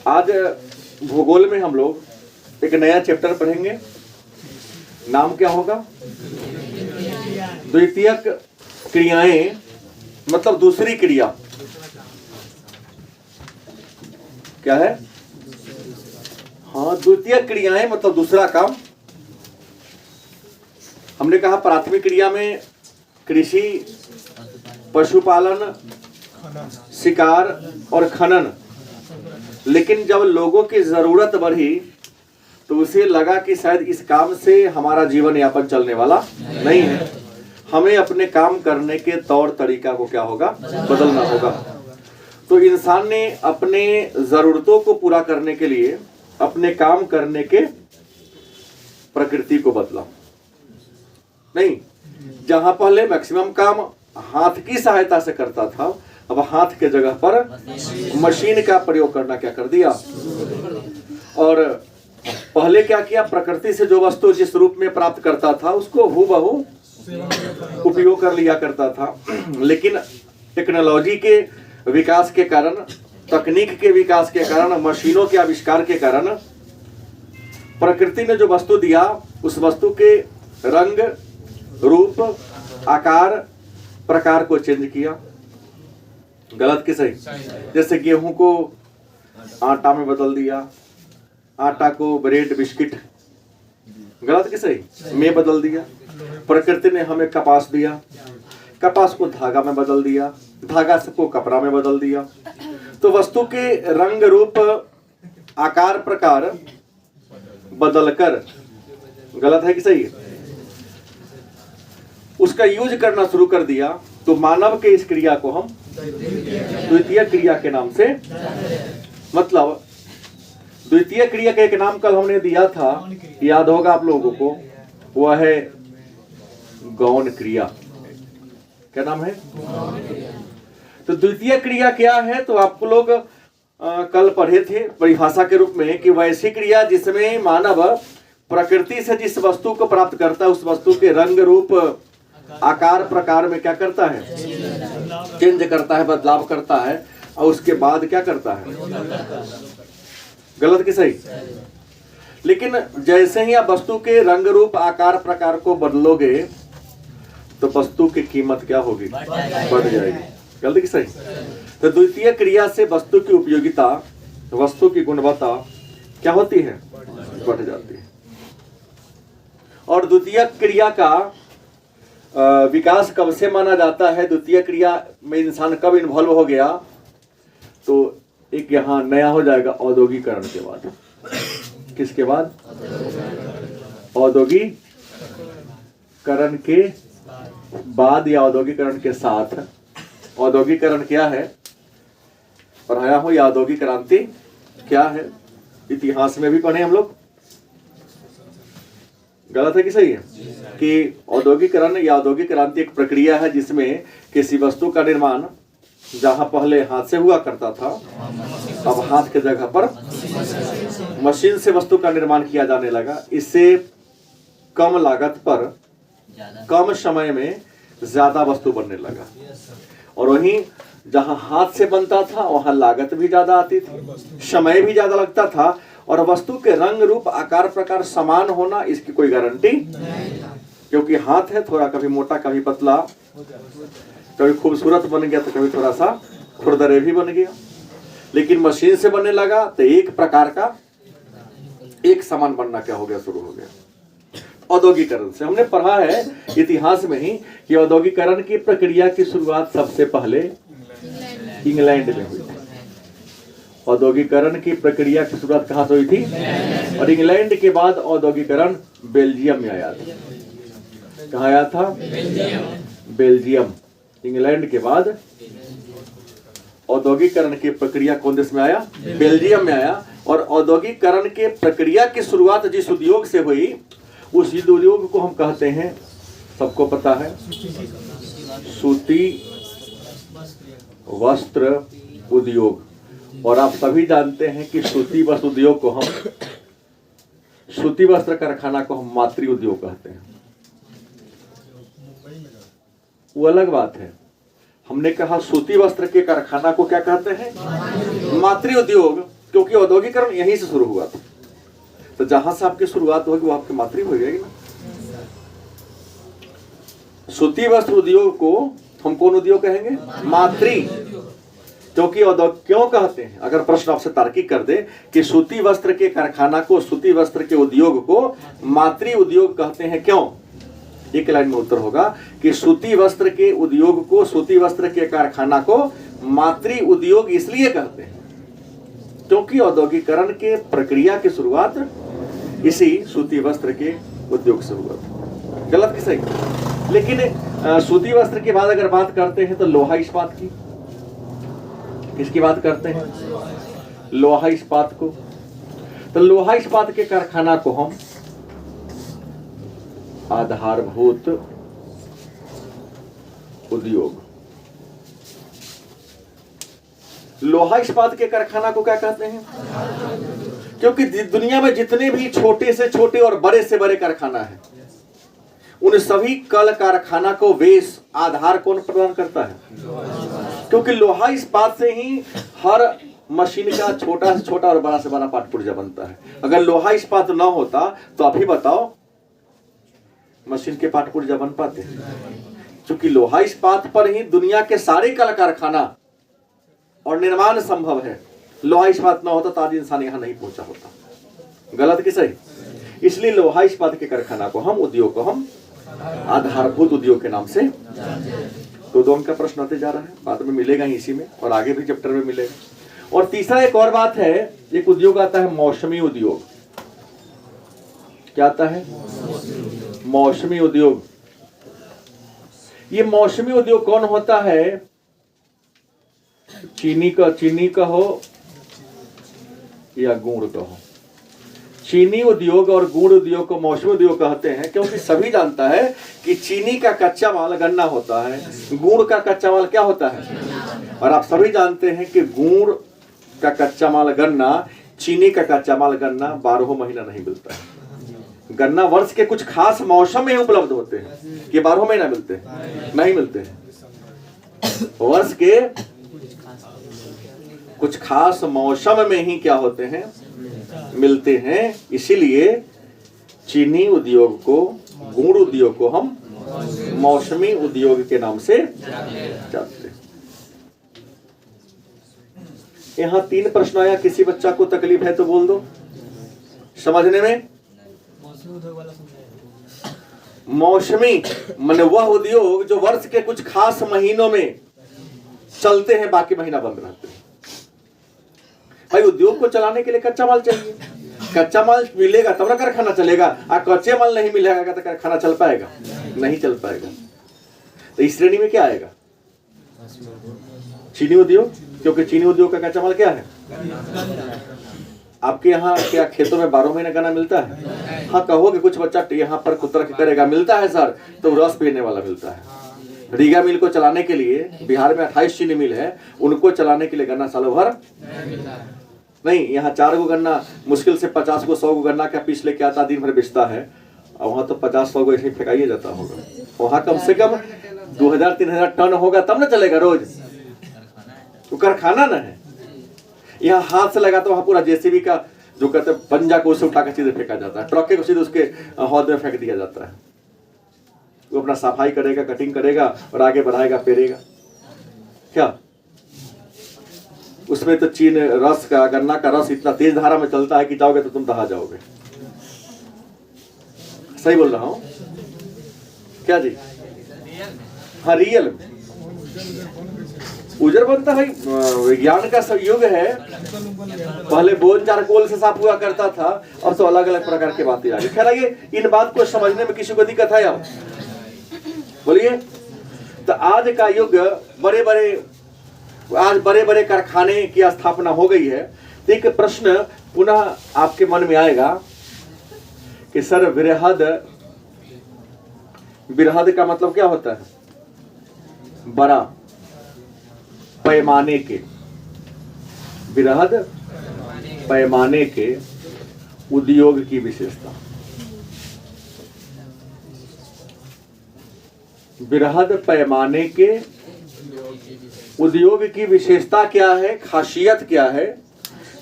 आज भूगोल में हम लोग एक नया चैप्टर पढ़ेंगे। नाम क्या होगा? द्वितीयक क्रियाएं, मतलब दूसरी क्रिया। क्या है? हाँ, द्वितीयक क्रियाएं मतलब दूसरा काम। हमने कहा प्राथमिक क्रिया में कृषि, पशुपालन, शिकार और खनन। लेकिन जब लोगों की जरूरत बढ़ी तो उसे लगा कि शायद इस काम से हमारा जीवन यापन चलने वाला नहीं है, हमें अपने काम करने के तौर तरीका को क्या होगा? बदलना होगा। तो इंसान ने अपने जरूरतों को पूरा करने के लिए अपने काम करने के प्रकृति को बदला। नहीं, जहां पहले मैक्सिमम काम हाथ की सहायता से करता था, अब हाथ के जगह पर मशीन का प्रयोग करना क्या कर दिया। और पहले क्या किया? प्रकृति से जो वस्तु जिस रूप में प्राप्त करता था उसको हूबहू उपयोग कर लिया करता था। लेकिन टेक्नोलॉजी के विकास के कारण, तकनीक के विकास के कारण, मशीनों के आविष्कार के कारण प्रकृति ने जो वस्तु दिया उस वस्तु के रंग, रूप, आकार, प्रकार को चेंज किया। गलत कि सही? जैसे गेहूं को आटा में बदल दिया, आटा को ब्रेड, बिस्किट, गलत कि सही, में बदल दिया। प्रकृति ने हमें कपास दिया, कपास को धागा में बदल दिया, धागा को कपड़ा में बदल दिया। तो वस्तु के रंग, रूप, आकार, प्रकार बदलकर, गलत है कि सही, उसका यूज करना शुरू कर दिया। तो मानव के इस क्रिया को हम द्वितीय क्रिया के नाम से, मतलब द्वितीय क्रिया का एक नाम कल हमने दिया था, याद होगा आप लोगों को, वह है गौण क्रिया। क्या नाम है? तो द्वितीय क्रिया क्या है? तो आपको लोग कल पढ़े थे परिभाषा के रूप में कि वैसी क्रिया जिसमें मानव प्रकृति से जिस वस्तु को प्राप्त करता है उस वस्तु के रंग, रूप, आकार, प्रकार में क्या करता है? चेंज करता है, बदलाव करता है, और उसके बाद क्या करता है? गलत कि सही? लेकिन जैसे ही आप वस्तु के रंग, रूप, आकार, प्रकार को बदलोगे तो वस्तु की कीमत क्या होगी? बढ़ जाएगी। गलत कि सही? तो द्वितीय क्रिया से वस्तु की उपयोगिता, वस्तु की गुणवत्ता क्या होती है? बढ़ जाती है। और द्वितीय क्रिया का विकास कब से माना जाता है? द्वितीय क्रिया में इंसान कब इन्वॉल्व हो गया? तो एक यहाँ नया हो जाएगा औद्योगिकरण के बाद। किसके बाद? औद्योगिकरण के बाद या औद्योगिकरण के साथ। औद्योगिकरण क्या है पढ़ाया हूं, या औद्योगिक क्रांति क्या है? इतिहास में भी पढ़े हम लोग। गलत है कि सही है? कि औद्योगिकरण या औद्योगिक क्रांति एक प्रक्रिया है जिसमें किसी वस्तु का निर्माण जहां पहले हाथ से हुआ करता था, अब हाथ के जगह पर मशीन से वस्तु का निर्माण किया जाने लगा। इससे कम लागत पर कम समय में ज्यादा वस्तु बनने लगा। और वहीं जहां हाथ से बनता था वहां लागत भी ज्यादा आती थी, समय भी ज्यादा लगता था, और वस्तु के रंग, रूप, आकार, प्रकार समान होना इसकी कोई गारंटी नहीं, क्योंकि हाथ है, थोड़ा कभी मोटा, कभी पतला, कभी खूबसूरत बन गया तो कभी थोड़ा सा खुरदरे भी बन गया। लेकिन मशीन से बनने लगा तो एक प्रकार का एक समान बनना क्या हो गया? शुरू हो गया। औद्योगिकरण से हमने पढ़ा है इतिहास में ही कि औद्योगिकरण की प्रक्रिया की शुरुआत सबसे पहले इंग्लैंड में हुई थी। औद्योगिकरण की प्रक्रिया की शुरुआत कहां से हुई थी? और इंग्लैंड के बाद औद्योगिकरण बेल्जियम में आया था। कहाँ आया था? बेल्जियम। इंग्लैंड के बाद औद्योगिकरण की प्रक्रिया कौन देश में आया? बेल्जियम में आया। और औद्योगिकरण के प्रक्रिया की शुरुआत जिस उद्योग से हुई उस उद्योग को हम कहते हैं, सबको पता है, सूती वस्त्र उद्योग। और आप सभी जानते हैं कि सूती वस्त्र उद्योग को हम, सूती वस्त्र कारखाना को हम मातृ उद्योग कहते हैं। वो अलग बात है। हमने कहा सूती वस्त्र के कारखाना को क्या कहते हैं? मातृ उद्योग। क्योंकि औद्योगिकरण यहीं से शुरू हुआ था। तो जहां से आपकी शुरुआत होगी वो आपकी मातृ हो जाएगी ना। सूती वस्त्र उद्योग को हम कौन उद्योग कहेंगे? मातृ। क्योंकि उद्योग क्यों कहते हैं? अगर प्रश्न आपसे तार्किक कर दे कि सूती वस्त्र के कारखाना को, सूती वस्त्र के उद्योग को मातृ उद्योग कहते हैं, क्यों? एक लाइन में उत्तर होगा कि सूती वस्त्र के उद्योग को, सूती वस्त्र के कारखाना को मातृ उद्योग इसलिए कहते हैं क्योंकि औद्योगिकरण के प्रक्रिया की शुरुआत इसी सूती वस्त्र के उद्योग से हुआ था। गलत कि सही? लेकिन सूती वस्त्र के बाद अगर बात करते हैं तो लोहा इस्पात की, किसकी बात करते हैं? लोहा इस्पात को। तो लोहा इस्पात के कारखाना को हम आधारभूत उद्योग, लोहा इस्पात के कारखाना को क्या कहते हैं? क्योंकि दुनिया में जितने भी छोटे से छोटे और बड़े से बड़े कारखाना है, उन सभी कल कारखाना को बेस, आधार कौन प्रदान करता है? क्योंकि लोहा इस्पात से ही हर मशीन का छोटा से छोटा और बड़ा से बड़ा पार्ट पुर्जा बनता है। अगर लोहा इस्पात ना होता तो आप ही बताओ मशीन के पार्ट पुर्जा बन पाते? क्योंकि लोहा इस्पात पर ही दुनिया के सारे कल कारखाना और निर्माण संभव है। लोहा इस्पात ना होता तो आज इंसान यहां नहीं पहुंचा होता। गलत कि सही? इसलिए लोहा इस्पात के कारखाना को हम, उद्योग को हम आधारभूत उद्योग के नाम से। तो दो अंक का प्रश्न आते जा रहा है, बाद में मिलेगा इसी में और आगे भी चैप्टर में मिलेगा। और तीसरा एक और बात है, एक उद्योग आता है मौसमी उद्योग। क्या आता है? मौसमी उद्योग। ये मौसमी उद्योग कौन होता है? चीनी का हो या गुड़ का हो। चीनी उद्योग और गुड़ उद्योग को मौसमी उद्योग कहते हैं क्योंकि सभी जानता है कि चीनी का कच्चा माल गन्ना होता है, गुड़ का कच्चा माल क्या होता है? और आप सभी जानते हैं कि गुड़ का कच्चा माल गन्ना, चीनी का कच्चा माल गन्ना 12 महीना नहीं मिलता है। गन्ना वर्ष के कुछ खास मौसम में उपलब्ध होते हैं कि 12 महीना मिलते हैं? नहीं मिलते हैं। वर्ष के कुछ खास मौसम में ही क्या होते हैं? मिलते हैं। इसीलिए चीनी उद्योग को, गुड़ उद्योग को हम मौसमी उद्योग के नाम से जानते हैं। यहां 3 प्रश्न आया, किसी बच्चा को तकलीफ है तो बोल दो समझने में। मौसमी माने वह उद्योग जो वर्ष के कुछ खास महीनों में चलते हैं, बाकी महीना बंद रहते हैं। भाई उद्योग को चलाने के लिए कच्चा माल चाहिए, कच्चा माल मिलेगा तब ना कारखाना चलेगा। और कच्चे माल नहीं मिलेगा तो कारखाना चल पाएगा? नहीं चल पाएगा। तो इस श्रेणी में क्या आएगा? चीनी उद्योग, क्योंकि चीनी उद्योग का कच्चा माल क्या है? आपके यहाँ क्या खेतों में 12 महीने गन्ना मिलता है? हाँ कहोगे कुछ बच्चा यहाँ पर कुतर्क करेगा, मिलता है सर, तो रस पीने वाला मिलता है। रीगा मिल को चलाने के लिए बिहार में 28 चीनी मिल है, उनको चलाने के लिए गन्ना सालों भर नहीं। यहाँ 4 गो गन्ना मुश्किल से 50 गो 100 गो गन्ना का पीस लेके आता, दिन भर बेचता है। और वहाँ तो 50-100 गो ऐसे फेंकाइए जाता होगा। वहाँ कम से कम 2000-3000 टन होगा तब ना चलेगा रोज। तो कारखाना ना है। यहाँ हाथ से लगा तो वहाँ पूरा जेसीबी का जो कहते हैं पंजा को उसे उठा कर सीधे फेंका जाता है, ट्रक को सीधे उसके हौद में फेंक दिया जाता है। वो अपना सफाई करेगा, कटिंग करेगा और आगे बढ़ाएगा, पेरेगा। क्या उसमें तो चीन रस का, गन्ना का रस इतना तेज धारा में चलता है कि जाओगे तो तुम दहा जाओगे। सही बोल रहा हूं क्या जी? हाँ रियल उजर बनता है। विज्ञान का युग है। पहले बोन चारकोल से साफ हुआ करता था और तो अलग अलग प्रकार की बातें आ गई। खैर आइए, इन बात को समझने में किसी को दिक्कत है? अब बोलिए। तो आज का युग आज बड़े बड़े कारखाने की स्थापना हो गई है। तो एक प्रश्न पुनः आपके मन में आएगा कि सर बृहद का मतलब क्या होता है? बड़ा, पैमाने के। बृहद पैमाने के उद्योग की विशेषता। बृहद पैमाने के उद्योग की विशेषता क्या है, खासियत क्या है?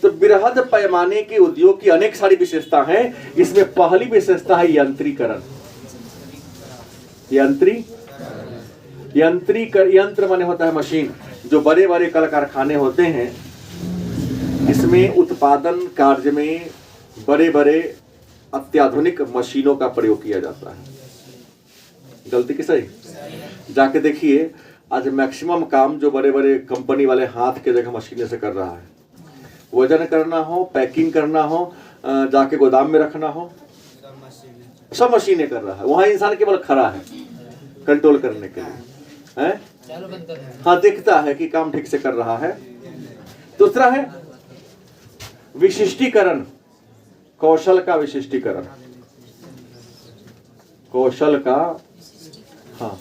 तो बृहद पैमाने के उद्योग की अनेक सारी विशेषता हैं। इसमें पहली विशेषता है यंत्रीकरण। यंत्र माने होता है मशीन। जो बड़े बड़े कल कारखाने होते हैं, इसमें उत्पादन कार्य में बड़े बड़े अत्याधुनिक मशीनों का प्रयोग किया जाता है। गलती की सही? जाके देखिए, आज मैक्सिमम काम जो बड़े बड़े कंपनी वाले हाथ के जगह मशीनें से कर रहा है। वजन करना हो, पैकिंग करना हो, जाके गोदाम में रखना हो, सब मशीनें कर रहा है। वहां इंसान केवल खड़ा है कंट्रोल करने के लिए, है? हाँ, देखता है कि काम ठीक से कर रहा है। दूसरा है विशिष्टीकरण, कौशल का विशिष्टीकरण। कौशल का, हाँ,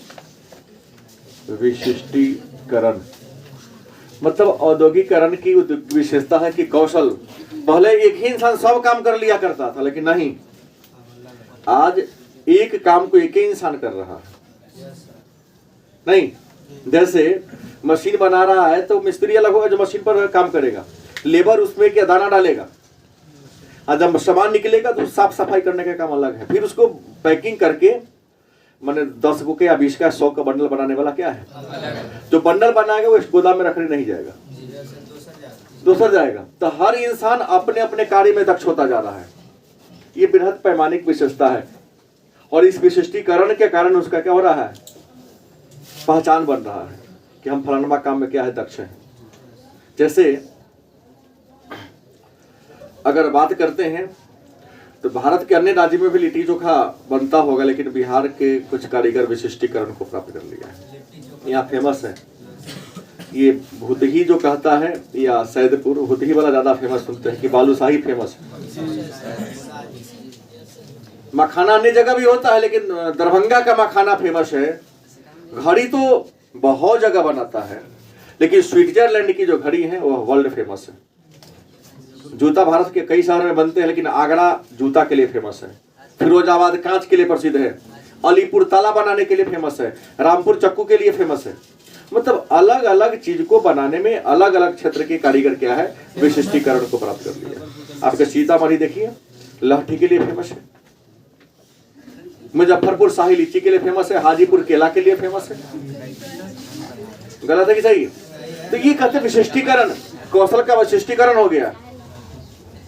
विशिष्टीकरण मतलब औद्योगिकरण की विशेषता है कि कौशल। पहले एक ही इंसान सब काम कर लिया करता था, लेकिन नहीं, आज एक काम को एक ही इंसान कर रहा है। नहीं, जैसे मशीन बना रहा है तो मिस्त्री अलग होगा जो मशीन पर काम करेगा, लेबर उसमें क्या दाना डालेगा, और जब सामान निकलेगा तो साफ सफाई करने का काम अलग है। फिर उसको पैकिंग करके, मैंने 10 को या 20 का 100 का बंडल बनाने वाला क्या है, जो बंडल बनाएगा वो इस गोदाम में रखने नहीं जाएगा, दूसरा जाएगा। तो हर इंसान अपने अपने कार्य में दक्ष होता जा रहा है। ये बृहद पैमाने की विशेषता है। और इस विशिष्टीकरण के कारण उसका क्या हो रहा है, पहचान बन रहा है कि हम फलाना काम में क्या है, दक्ष हैं। जैसे अगर बात करते हैं तो भारत के अन्य राज्यों में भी लिट्टी चोखा बनता होगा, लेकिन बिहार के कुछ कारीगर विशिष्टीकरण को प्राप्त कर लिया है, यहाँ फेमस है। ये भूतही जो कहता है, या सैदपुर, भूतही वाला ज्यादा फेमस सुनते हैं कि बालूशाही फेमस है। मखाना अन्य जगह भी होता है, लेकिन दरभंगा का मखाना फेमस है। घड़ी तो बहुत जगह बनाता है, लेकिन स्विट्जरलैंड की जो घड़ी है वह वर्ल्ड फेमस है। जूता भारत के कई शहर में बनते हैं, लेकिन आगरा जूता के लिए फेमस है। फिरोजाबाद कांच के लिए प्रसिद्ध है। अलीपुर ताला बनाने के लिए फेमस है। रामपुर चक्कू के लिए फेमस है। मतलब अलग अलग चीज को बनाने में अलग अलग क्षेत्र के कारीगर क्या है, विशिष्टीकरण को प्राप्त कर लिया। आपके सीतामढ़ी देखिए, लहठी के लिए फेमस है। मुजफ्फरपुर शाही लीची के लिए फेमस है। हाजीपुर केला के लिए फेमस है। गलत है कि सही? तो ये कहते हैं विशिष्टीकरण, कौशल का विशिष्टीकरण हो गया।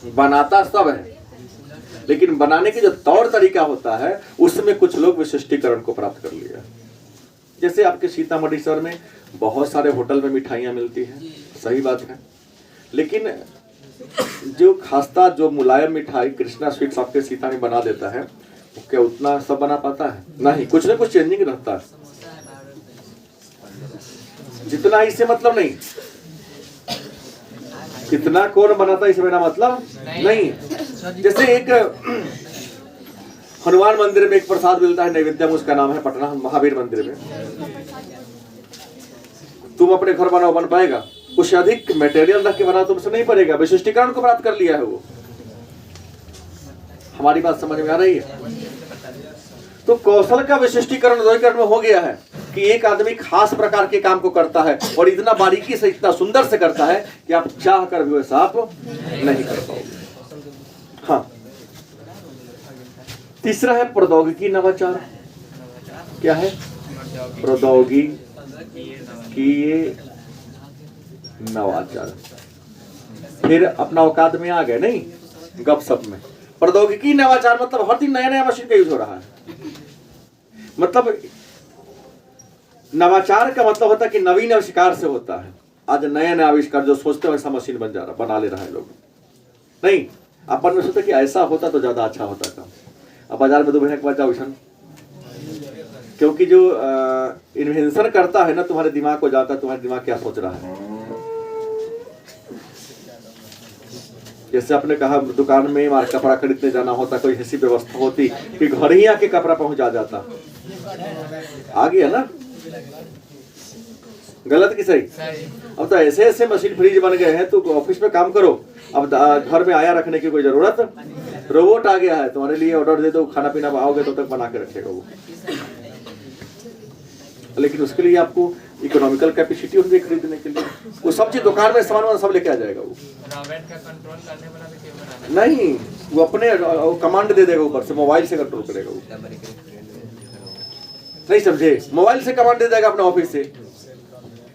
बनाता सब है, लेकिन बनाने की जो तौर तरीका होता है उसमें कुछ लोग विशिष्टीकरण को प्राप्त कर लिया। जैसे आपके सीतामढ़ी शहर में बहुत सारे होटल में मिठाइयाँ मिलती हैं, सही बात है, लेकिन जो खास्ता जो मुलायम मिठाई कृष्णा स्वीट्स आपके सीता में बना देता है, वो क्या उतना सब बना पाता है? नहीं, कुछ ना कुछ चेंजिंग रहता है। जितना इससे मतलब नहीं, कितना कौन बनाता है इससे मेरा मतलब नहीं। जैसे एक हनुमान मंदिर में एक प्रसाद मिलता है नैवेद्यम, उसका नाम है पटना महावीर मंदिर में। तुम अपने घर बनाओ, बन पाएगा? उससे अधिक मटेरियल रख के बनाओ तुमसे नहीं पड़ेगा। विशिष्टीकरण को प्राप्त कर लिया है वो। हमारी बात समझ में आ रही है? तो कौशल का विशिष्टीकरण औद्योगिकरण में हो गया है कि एक आदमी खास प्रकार के काम को करता है और इतना बारीकी से, इतना सुंदर से करता है कि आप चाह कर भी वैसा आप नहीं कर पाओगे। हाँ, तीसरा है प्रौद्योगिकी नवाचार। क्या है? प्रौद्योगिकी नवाचार। फिर अपना औकात में आ गए नहीं, गपशप में। प्रौद्योगिकी नवाचार मतलब हर दिन नया नया मशीन का यूज हो रहा है। मतलब नवाचार का मतलब होता है कि नवीन आविष्कार से होता है। आज नया नया आविष्कार, जो सोचते हो ऐसा मशीन बन जा रहा, बना ले रहा है लोग। नहीं, अपन में सोचते कि ऐसा होता तो ज्यादा अच्छा होता काम। अब बाजार में 2 महीने के बाद जाओ, क्योंकि जो इन्वेंशन करता है ना, तुम्हारे दिमाग को जाता है तुम्हारे दिमाग क्या सोच रहा है। जैसे आपने कहा दुकान में कपड़ा खरीदने जाना होता, कोई ऐसी व्यवस्था होती कि घर ही आके कपड़ा पहुंचा जाता, आ गया ना? गलत की सही? अब तो ऐसे ऐसे मशीन फ्रीज बन गए हैं, तो ऑफिस में काम करो, अब घर में आया रखने की कोई जरूरत, रोबोट आ गया है, तुम्हारे लिए ऑर्डर दे दो, खाना पीना आओगे तो तक बना के रखेगा वो। लेकिन उसके लिए आपको इकोनॉमिकल कैपेसिटी होगी खरीदने के लिए। वो सब चीज दुकान में सामान सब लेके आ जाएगा। वो रॉबर्ट का कंट्रोल करने वाला भी क्यों बनाना नहीं, वो अपने कमांड दे देगा ऊपर से, मोबाइल से कंट्रोल करेगा वो। नहीं समझे? मोबाइल से कमांड दे देगा अपने ऑफिस से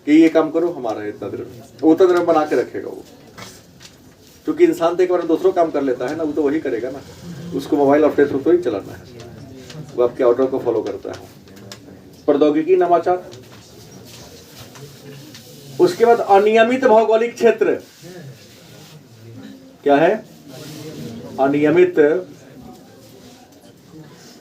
कि ये काम करो, हमारा इतना दिन बना के रखेगा वो। क्योंकि इंसान तो एक बार दूसरों काम कर लेता है ना, वो तो वही करेगा ना, उसको मोबाइल और फेसबुक तो ही चलाना है, वो आपके ऑर्डर को फॉलो करता है। प्रौद्योगिकी नवाचार। उसके बाद अनियमित भौगोलिक क्षेत्र। क्या है? अनियमित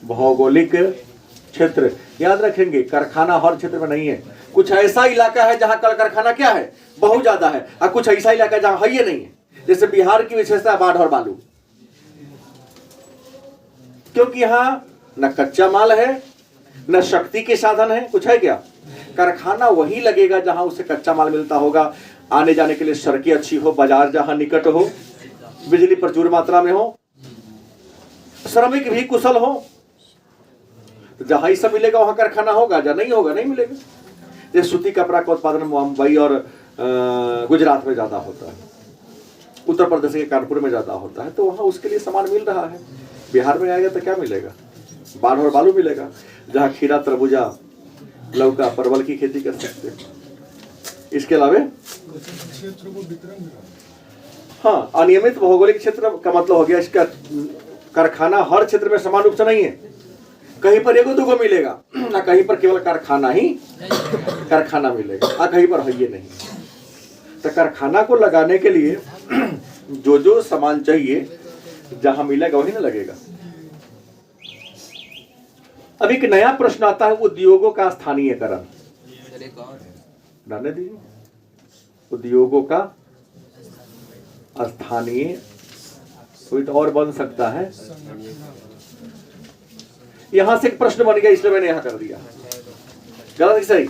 भौगोलिक क्षेत्र। याद रखेंगे, कारखाना हर क्षेत्र में नहीं है। कुछ ऐसा इलाका है जहां कल कारखाना क्या है, बहुत ज्यादा है, और कुछ ऐसा इलाका है जहां है ये नहीं है। जैसे बिहार की विशेषता बाढ़ और बालू, क्योंकि यहां न कच्चा माल है न शक्ति के साधन है। कुछ है क्या? कारखाना वही लगेगा जहां उसे कच्चा माल मिलता होगा, आने जाने के लिए सड़कें अच्छी हो, बाजार जहां निकट हो, बिजली प्रचुर मात्रा में हो, श्रमिक भी कुशल हो। तो जहां ही सब मिलेगा वहां कारखाना होगा, जहां नहीं होगा नहीं मिलेगा। जैसे सूती कपड़ा का उत्पादन मुंबई और गुजरात में ज्यादा होता है, उत्तर प्रदेश के कानपुर में ज्यादा होता है, तो वहां उसके लिए सामान मिल रहा है। बिहार में आएगा तो क्या मिलेगा? बाढ़ और बालू मिलेगा, जहाँ खीरा, तरबूजा, लौका, परवल की खेती कर सकते हैं। इसके अलावा हाँ, अनियमित भौगोलिक क्षेत्र का मतलब हो गया इसका कारखाना हर क्षेत्र में समान रूप से नहीं है। कहीं पर एगो दूगो मिलेगा ना, कहीं पर केवल कारखाना ही कारखाना मिलेगा, कहीं पर है ये नहीं। तो कारखाना को लगाने के लिए जो जो सामान चाहिए जहां मिलेगा वही ना लगेगा। अब एक नया प्रश्न आता है, उद्योगों का स्थानीयकरण। डालने दीजिए, उद्योगों का स्थानीय, कोई तो और बन सकता है। यहां से एक प्रश्न बन गया, इसलिए मैंने यहां कर दिया। गलत सही?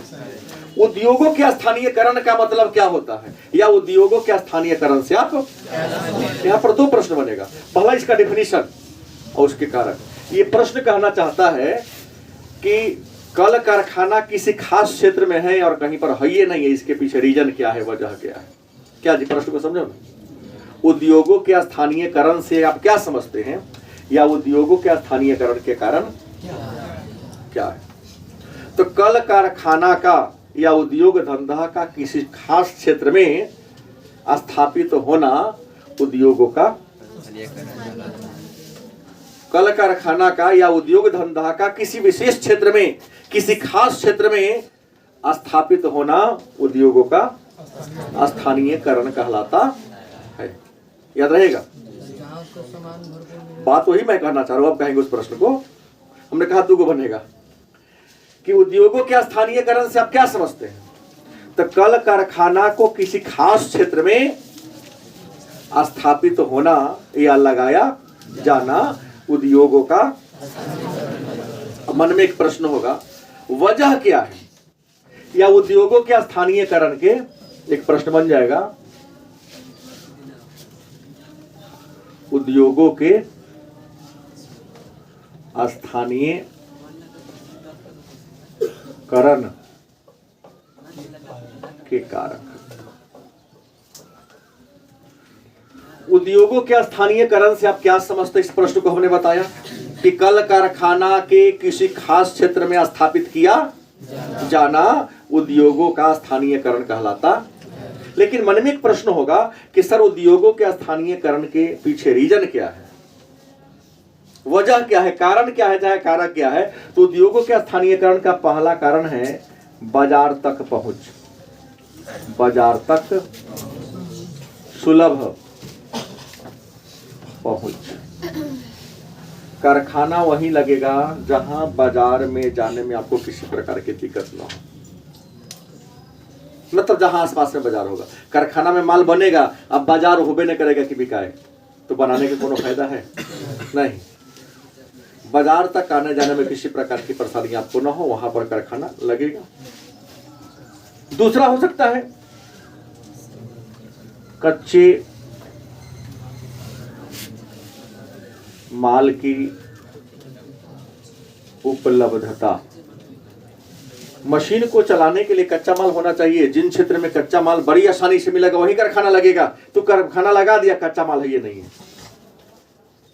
उद्योगों के स्थानीयकरण का मतलब क्या होता है, या उद्योगों के स्थानीयकरण से आप यहाँ पर दो प्रश्न बनेगा। पहला इसका डेफिनेशन और उसके कारक। ये प्रश्न कहना चाहता है कि कल कारखाना किसी खास क्षेत्र में है और कहीं पर है ये नहीं है, इसके पीछे रीजन क्या है, वजह क्या है। क्या जी, प्रश्न को समझो ना। उद्योगों के स्थानीयकरण से आप क्या समझते हैं, या उद्योगों के स्थानीयकरण के कारण क्या है। तो कल कारखाना का या उद्योग धंधा का किसी खास क्षेत्र में स्थापित होना उद्योगों का, कल कारखाना का या उद्योग धंधा का किसी विशेष क्षेत्र में, किसी खास क्षेत्र में स्थापित होना उद्योगों का स्थानीयकरण कहलाता है। याद रहेगा बात, वही मैं कहना चाह रहा हूं। अब कहेंगे उस प्रश्न को, हमने कहा दो बनेगा कि उद्योगों के स्थानीयकरण से आप क्या समझते हैं। तो कल कारखाना को किसी खास क्षेत्र में स्थापित होना या लगाया जाना उद्योगों का। मन में एक प्रश्न होगा, वजह क्या है, या उद्योगों के स्थानीयकरण के एक प्रश्न बन जाएगा, उद्योगों के स्थानीयकरण के कारक। उद्योगों के स्थानीयकरण से आप क्या समझते हैं। इस प्रश्न को हमने बताया कि कल कारखाना के किसी खास क्षेत्र में स्थापित किया जाना उद्योगों का स्थानीयकरण कहलाता। लेकिन मन में एक प्रश्न होगा कि सर उद्योगों के स्थानीयकरण के पीछे रीजन क्या है, वजह क्या है, कारण क्या है, चाहे कारक क्या है। तो उद्योगों के स्थानीयकरण का पहला कारण है बाजार तक पहुंच, बाजार तक सुलभ पहुंच। कारखाना वहीं लगेगा जहां बाजार में जाने में आपको किसी प्रकार की दिक्कत ना हो, मतलब जहां आसपास में बाजार होगा। कारखाना में माल बनेगा, अब बाजार होबे नहीं करेगा कि बिकाए, तो बनाने के कोनो फायदा है नहीं। बाजार तक आने जाने में किसी प्रकार की परेशानी आपको ना हो, वहां पर कारखाना लगेगा। दूसरा हो सकता है कच्चे माल की उपलब्धता। मशीन को चलाने के लिए कच्चा माल होना चाहिए। जिन क्षेत्र में कच्चा माल बड़ी आसानी से मिलेगा वहीं कारखाना लगेगा। तो कारखाना लगा दिया, कच्चा माल है ये नहीं है,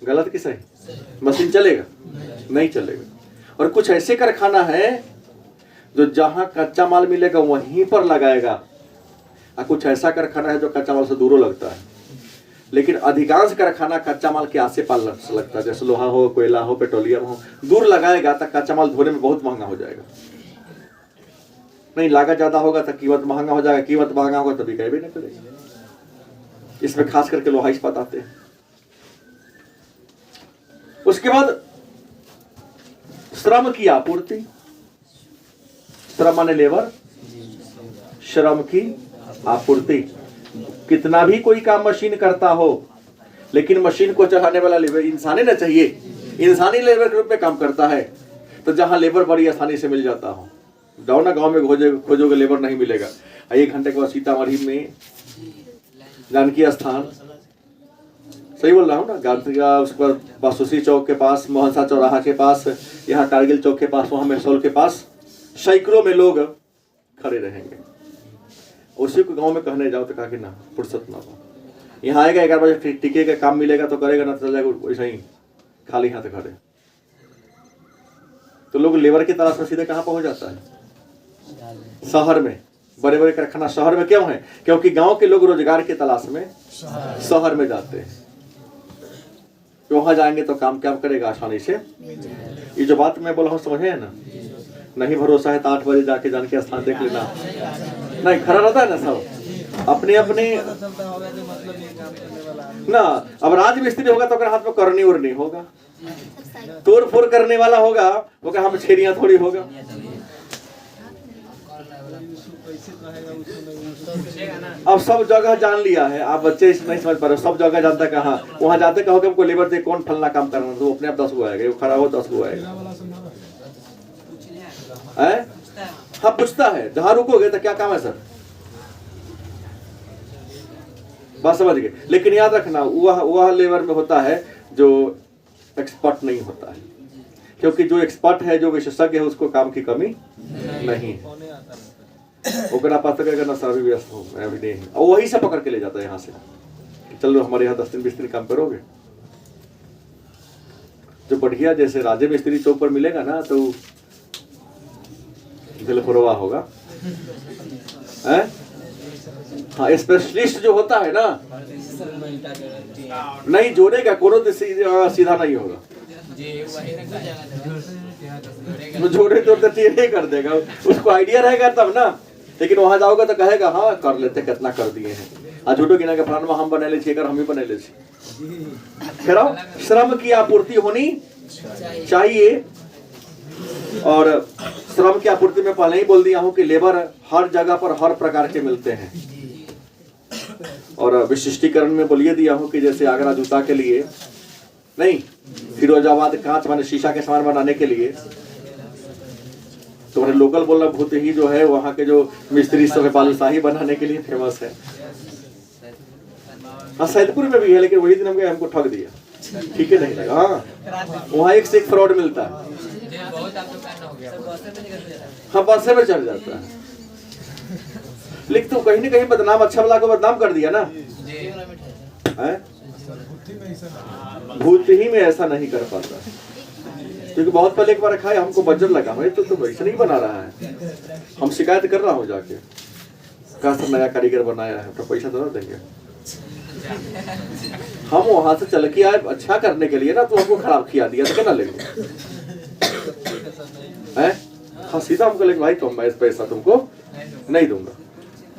गलत कि सही? मशीन चलेगा? नहीं चलेगा। और कुछ ऐसे कारखाना है जो जहां कच्चा माल मिलेगा वहीं पर लगाएगा, और कुछ ऐसा कारखाना है जो कच्चा माल से दूरों लगता है। लेकिन अधिकांश कारखाना कच्चा माल के आसे पास लगता है, जैसे लोहा हो, कोयला हो, पेट्रोलियम हो, दूर लगाएगा तो कच्चा माल धोने में बहुत महंगा हो जाएगा। नहीं, लागत ज्यादा होगा तो कीमत महंगा हो जाएगा, कीमत महंगा होगा तभी कहीं भी नहीं करेगा। इसमें खास करके लोहा इस्पात आते हैं। उसके बाद श्रम की आपूर्ति, श्रम माने लेबर, श्रम की आपूर्ति। कितना भी कोई काम मशीन करता हो, लेकिन मशीन को चलाने वाला लेबर इंसानी ना चाहिए, इंसानी लेबर के रूप में काम करता है। तो जहां लेबर बड़ी आसानी से मिल जाता हो, जाओ ना गांव में खोजोगे लेबर नहीं मिलेगा। 1 घंटे के बाद सीतामढ़ी में जानकी स्थान, सही बोल रहा हूँ ना, गांधी का उसके बाद बासुसी चौक के पास, मोहनसा चौराहा के पास, यहाँ कारगिल चौक के पास, वहां मेहसौल के पास सैकड़ों में लोग खड़े रहेंगे। उसी को गांव में कहने जाओ तो कहा कि ना फुर्सत ना हो, यहाँ आएगा 11 बजे टिके का काम मिलेगा तो करेगा, ना चल जाएगा वैसे ही खाली हाथ खड़े। तो लोग लेबर की तलाश में सीधे कहाँ पहुंच जाता है? शहर में। बड़े बड़े कारखाना शहर में क्यों है? क्योंकि गांव के लोग रोजगार की तलाश में शहर में जाते हैं। तो वहां जाएंगे तो काम क्या करेगा आसानी से। ये जो बात मैं बोला हूँ समझे है ना? नहीं भरोसा है तो 8 बजे जाके जानकी स्थान देख लेना। नहीं, खड़ा रहता है ना सब अपने अपने ना। अब राज मिस्त्री होगा तो अगर हाथ में करनी उड़नी होगा, तोड़ फोड़ करने वाला होगा वो क्या हम छेरियां थोड़ी होगा। अब सब जगह जान लिया है, आप बच्चे नहीं समझ पा रहे, सब जगह जानता है। कहाँ वहां जाते कहोगे हमको लेबर दे, कौन फलना काम करना, तो अपने आप 10 गो आएगा, खड़ा हो 10 गो आएगा। हाँ पूछता है, जहां रुकोगे तो क्या काम है सर, बात समझ गए। लेकिन याद रखना वह लेबर में होता है जो एक्सपर्ट नहीं होता है, क्योंकि जो एक्सपर्ट है, जो विशेषज्ञ है, उसको काम की कमी नहीं है। ओकरा पास तक ना सर भी व्यस्त हो, मैं भी नहीं, और वही से पकड़ के ले जाता है यहाँ से, चलो हमारे यहाँ 10 दिन 20 दिन काम करोगे। जो बढ़िया जैसे राजे मिस्त्री चौक पर मिलेगा ना तो दिलफुरवा होगा, हैं? हाँ, स्पेशलिस्ट जो होता है ना, नहीं जोड़ेगा, कोनो सीधा नहीं होगा, जोड़े तो टेढ़े कर देगा, उसको आइडिया रहेगा तब ना। लेकिन वहां जाओगे तो कहेगा हाँ कर लेते, कितना कर दिए हैं, आ झूठो गिना के फलाना हम बने ले, अगर हम ही बने ले। श्रम की आपूर्ति होनी चाहिए। और श्रम की आपूर्ति में पहले ही बोल दिया हूं कि लेबर हर जगह पर हर प्रकार के मिलते हैं। और विशिष्टीकरण में बोलिए दिया हूं कि जैसे आगरा जूता के लिए नहीं, फिरोजाबाद कांच माने शीशा के सामान बनाने के लिए, तो लोकल बोलना बहुत ही जो है वहाँ के जो मिस्त्री सब है बालूशाही बनाने के लिए फेमस है। हाँ सैदपुर में भी है, लेकिन वही दिन हमको ठग दिया, ठीक है नहीं लगा। हाँ वहाँ एक से एक फ्रॉड मिलता है। हाँ बस में चढ़ जाता है, लेकिन तो कहीं ना कहीं बदनाम, अच्छा वाला को बदनाम कर दिया ना। भूत ही में ऐसा नहीं कर पाता, क्योंकि बहुत पहले एक बार खाए, हमको बजर लगा भाई तो वैसे नहीं बना रहा है। हम शिकायत कर रहा हूँ जाके, कहा सर नया कारीगर बनाया है, तो पैसा तो ना देंगे। हम वहां से चल के आए अच्छा करने के लिए ना, तो हमको खराब किया दिया, तो क्या ना लेंगे हैं? हाँ सीधा हमको लेंगे भाई, तो मैं पैसा तुमको नहीं दूंगा।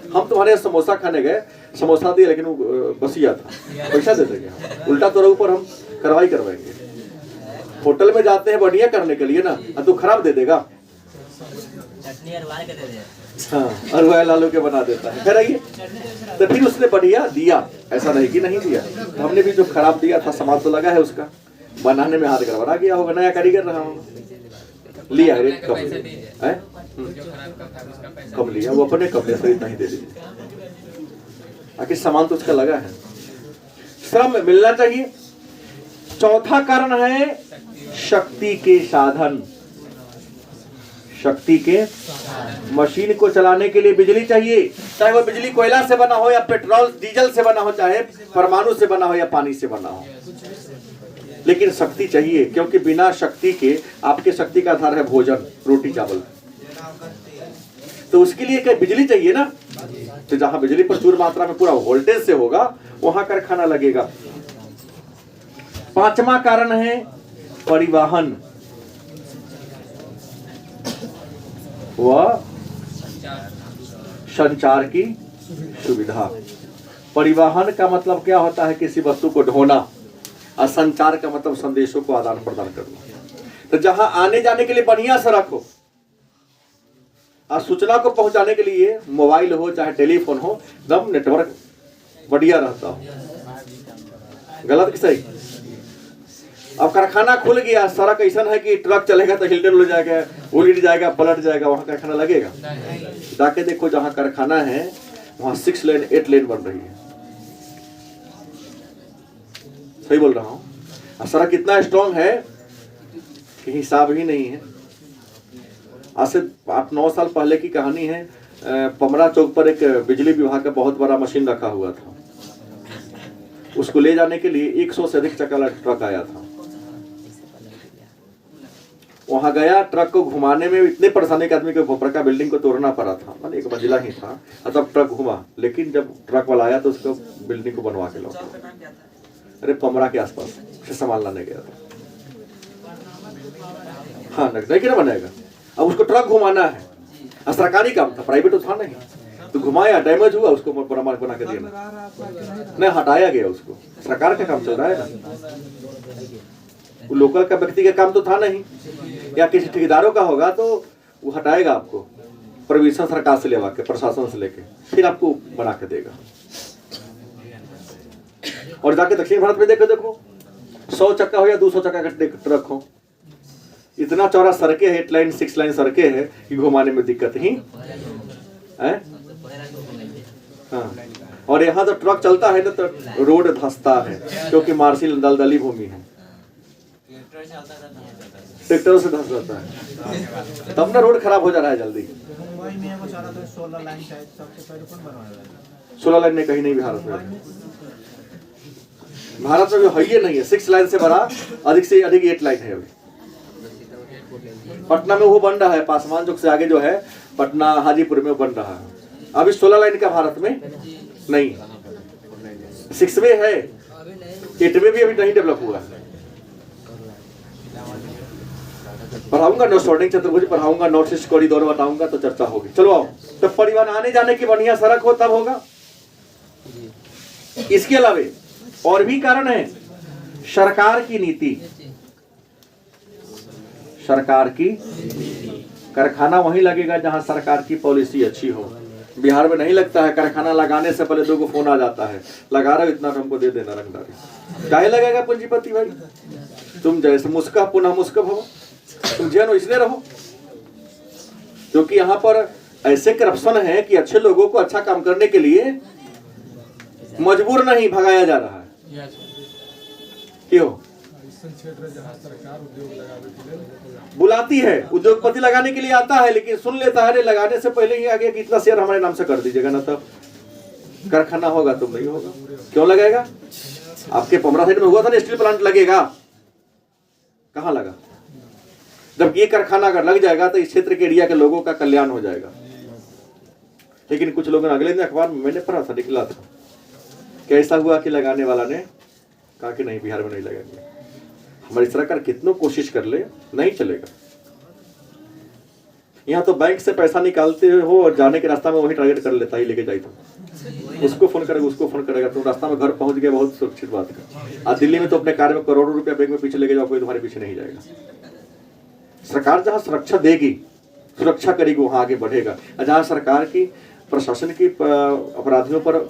हम तुम्हारे समोसा खाने गए, समोसा दिया लेकिन वो बसिया था, पैसा दे देंगे, उल्टा तोरा ऊपर हम कार्रवाई करवाएंगे। होटल में जाते हैं बढ़िया करने के लिए ना, तो खराब दे देगा। हाँ अरवा लालू के बना देता है, फिर आइए तो फिर उसने बढ़िया दिया, ऐसा नहीं कि नहीं दिया। तो हमने भी जो खराब दिया था, सामान तो लगा है उसका, बनाने में हाथ गड़बड़ा गया होगा, नया कारीगर रहा होगा, लिया रेट कम लिया, वो अपने कपड़े से इतना ही दे दीजिए, आखिर सामान तो उसका लगा है। श्रम मिलना चाहिए। चौथा कारण है शक्ति के साधन। शक्ति के मशीन को चलाने के लिए बिजली चाहिए, चाहे वो बिजली कोयला से बना हो या पेट्रोल डीजल से बना हो, चाहे परमाणु से बना हो या पानी से बना हो, लेकिन शक्ति चाहिए, क्योंकि बिना शक्ति के आपके शक्ति का आधार है भोजन, रोटी चावल। तो उसके लिए क्या बिजली चाहिए ना, तो जहां बिजली प्रचुर मात्रा में पूरा वोल्टेज से होगा वहां कारखाना लगेगा। पांचवा कारण है परिवहन व संचार की सुविधा। परिवहन का मतलब क्या होता है, किसी वस्तु को ढोना, और संचार का मतलब संदेशों को आदान प्रदान करना। तो जहां आने जाने के लिए बढ़िया सड़क हो और सूचना को पहुंचाने के लिए मोबाइल हो चाहे टेलीफोन हो, एकदम नेटवर्क बढ़िया रहता हो। गलत कि सही? अब कारखाना खुल गया, सड़क ऐसा है कि ट्रक चलेगा तो हिलटर हो जाएगा, उलट जाएगा, पलट जाएगा, वहां कारखाना लगेगा? जाके देखो जहां कारखाना है वहां 6 लेन 8 लेन बन रही है। सही बोल रहा हूं? और सड़क इतना स्ट्रांग है कि हिसाब ही नहीं है। आज से 8-9 साल पहले की कहानी है, पमरा चौक पर एक बिजली विभाग का बहुत बड़ा मशीन रखा हुआ था। उसको ले जाने के लिए 100 से अधिक चक्का वाला ट्रक आया था। वहां गया, ट्रक को घुमाने में इतने परेशानी के आदमी को ऊपर का बिल्डिंग को तोड़ना पड़ा था, माने 1 मंजिला ही था, और तब ट्रक घुमा। लेकिन जब ट्रक वाला आया तो उसको बिल्डिंग को बनवा के लौटा। अरे पमरा के आसपास से सामान लाने गया था। हाँ, नहीं कि ना बनेगा। अब उसको ट्रक घुमाना है, और सरकारी काम था, प्राइवेट तो था नहीं। तो घुमाया, डैमेज हुआ, उसको बना के देना, नहीं हटाया गया उसको। सरकार का काम चल रहा है ना, वो लोकल का व्यक्ति का काम तो था नहीं, या किसी ठेकेदारों का होगा तो वो हटाएगा आपको, परमिशन सरकार से लेवा के, प्रशासन से लेके, फिर आपको बना के देगा। और जाके दक्षिण भारत में देखो 100 चक्का हो या 200 चक्का का ट्रक हो, इतना चौड़ा सड़कें है, 8 लाइन 6 लाइन सड़कें है कि घुमाने में दिक्कत ही है। हाँ, और यहाँ तो ट्रक चलता है ना तो रोड धंसता है, क्योंकि मार्शिल दलदली भूमि है, ट्रैक्टरों से धंस जाता है, तब ना रोड खराब हो जा रहा है जल्दी। 16 लाइन में कहीं नहीं भारत में है ही नहीं है। 6 लाइन से बड़ा अधिक से अधिक 8 लाइन है। अभी पटना में वो बन रहा है, पासवान चौक से आगे जो है पटना हाजीपुर में वो बन रहा है। अभी 16 लाइन का भारत में नहीं, 6 में है, 8 में भी अभी नहीं डेवलप हुआ है। पढ़ाऊंगा नॉर्थ शॉर्टिंग चतुर्भुज पढ़ाऊंगा, नॉर्थ ईस्ट कॉरिडोर बताऊंगा तो चर्चा होगी। चलो आओ, तब परिवहन आने जाने की बढ़िया सड़क हो तब होगा। इसके अलावे और भी कारण है, सरकार की नीति। सरकार की कारखाना वहीं लगेगा जहां सरकार की पॉलिसी अच्छी हो। बिहार में नहीं लगता है, कारखाना लगाने से पहले 2 फोन आ जाता है, लगा रहे हो इतना हमको दे देना रंगदारी। काहे लगेगा पूंजीपति भाई? तुम जैसे मुस्का पुनः मुस्का हो, तुम जैन इसलिए रहो क्योंकि यहाँ पर ऐसे करप्शन है कि अच्छे लोगों को अच्छा काम करने के लिए मजबूर नहीं भगाया जा रहा है। क्यों? बुलाती है, उद्योगपति लगाने के लिए आता है, लेकिन सुन लेता है लगाने से पहले ही आगे कि इतना शेयर हमारे नाम से कर दीजिएगा ना, तब कारखाना होगा तो नहीं होगा। क्यों लगेगा? आपके पमरा साइड में हुआ था ना स्टील प्लांट लगेगा, कहाँ लगा? जब ये कारखाना अगर लग जाएगा तो इस क्षेत्र के एरिया के लोगों का कल्याण हो जाएगा। लेकिन कुछ लोगों ने अगले दिन अखबार में मैंने पढ़ा था, निकला था, कैसा हुआ कि लगाने वाला ने कहा कि नहीं बिहार में नहीं लगेंगे। हमारी सरकार कितनों कोशिश कर ले, नहीं चलेगा। यहाँ तो बैंक से पैसा निकालते हो और जाने के रास्ता में वही टारगेट कर लेता ही, लेके जाए तो उसको फोन करेगा, उसको फोन करेगा, तो रास्ता में घर पहुंच गया, बहुत सुरक्षित बात है। आज दिल्ली में तो अपने कार में करोड़ों रुपया बैंक में पीछे लेके जाओ, कोई तुम्हारे पीछे नहीं जाएगा। सरकार जहाँ सुरक्षा देगी, सुरक्षा करेगी, वहां आगे बढ़ेगा। जहाँ सरकार की प्रशासन की अपराधियों पर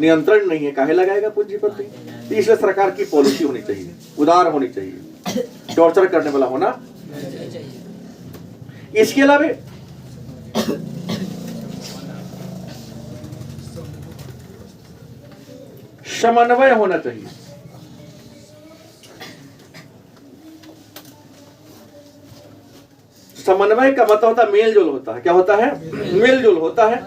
नियंत्रण नहीं है, काहे लगाएगा पूंजीपति? इसलिए सरकार की पॉलिसी होनी चाहिए, उदार होनी चाहिए, टॉर्चर करने वाला होना। इसके अलावा समन्वय होना चाहिए। समन्वय का मतलब होता है मेल जोल होता है। क्या होता है? मेल जोल होता है।